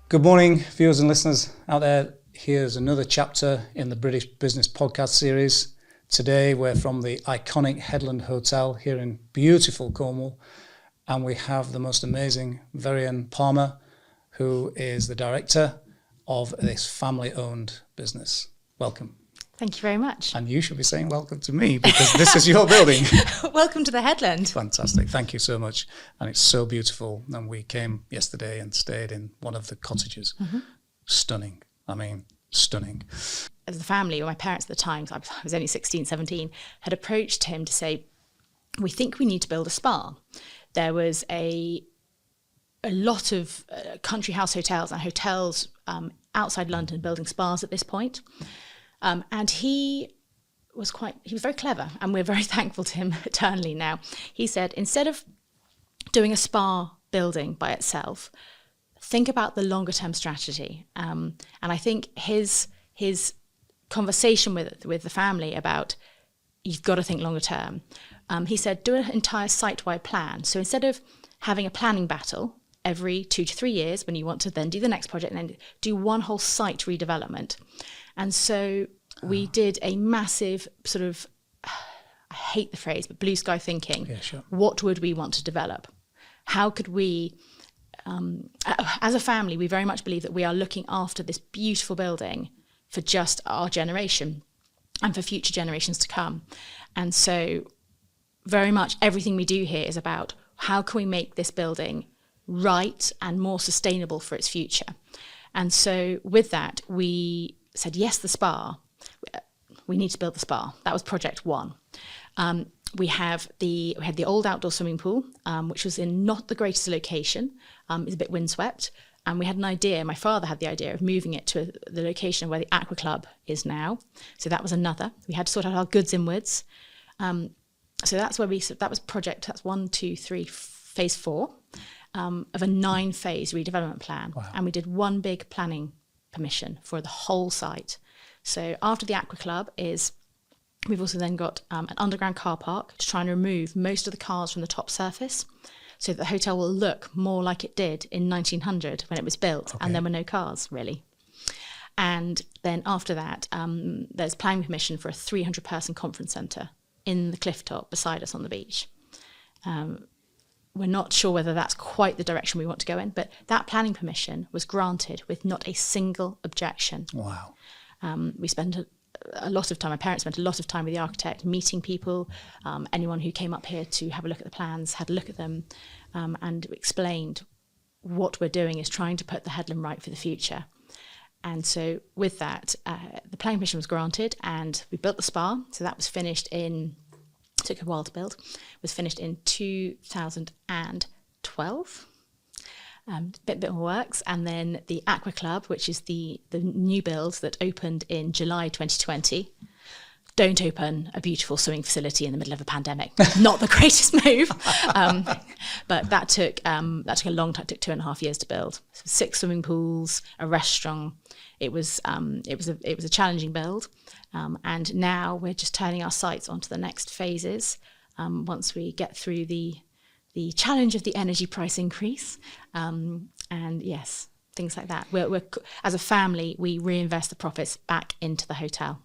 Good morning, viewers and listeners out there. Here's another chapter in the British Business Podcast series. Today we're from the iconic Headland Hotel here in beautiful Cornwall, and we have the most amazing Veryan Palmer, who is the director of this family-owned business. Welcome. Thank you very much. And you should be saying welcome to me because this is your building. Welcome to the Headland. Fantastic. Thank you so much. And it's so beautiful. And we came yesterday and stayed in one of the cottages. Mm-hmm. Stunning. I mean, stunning. As the family, or my parents at the time, I was only 16, 17, had approached him to say, we think we need to build a spa. There was a lot of country house hotels and hotels outside London building spas at this point. And he was very clever, and we're very thankful to him eternally now. He said, instead of doing a spa building by itself, think about the longer term strategy. And I think his conversation with the family about, you've got to think longer term. He said, do an entire site-wide plan. So instead of having a planning battle every 2 to 3 years when you want to then do the next project and then do one whole site redevelopment. And so we did a massive sort of, I hate the phrase, but blue sky thinking. Yeah, sure. What would we want to develop? How could we, as a family, we very much believe that we are looking after this beautiful building for just our generation and for future generations to come. And so very much everything we do here is about how can we make this building right and more sustainable for its future. And so with that, we said, yes, the spa. We need to build the spa. That was project one. We had the old outdoor swimming pool, which was in not the greatest location. It's a bit windswept. And we had an idea, my father had the idea of moving it to the location where the Aqua Club is now. So that was another. We had to sort out our goods inwards. So that's where that's 1, 2, 3, phase 4 of a 9-phase redevelopment plan. Wow. And we did one big planning permission for the whole site. So after the Aqua Club we've also then got an underground car park to try and remove most of the cars from the top surface so that the hotel will look more like it did in 1900 when it was built. Okay. And there were no cars really. And then after that, there's planning permission for a 300-person conference centre in the cliff top beside us on the beach. We're not sure whether that's quite the direction we want to go in, but that planning permission was granted with not a single objection. Wow. We spent a lot of time, my parents spent a lot of time with the architect, meeting people. Anyone who came up here to have a look at the plans had a look at them and explained what we're doing is trying to put the Headland right for the future. And so with that, the planning permission was granted and we built the spa. So that was finished took a while to build, was finished in 2012. Bit more works. And then the Aqua Club, which is the new build that opened in July 2020. Don't open a beautiful swimming facility in the middle of a pandemic. Not the greatest move. But that took a long time. It took 2.5 years to build. So 6 swimming pools, a restaurant. It was a challenging build. And now we're just turning our sights onto the next phases once we get through the challenge of the energy price increase. And yes, things like that. We're as a family, we reinvest the profits back into the hotel.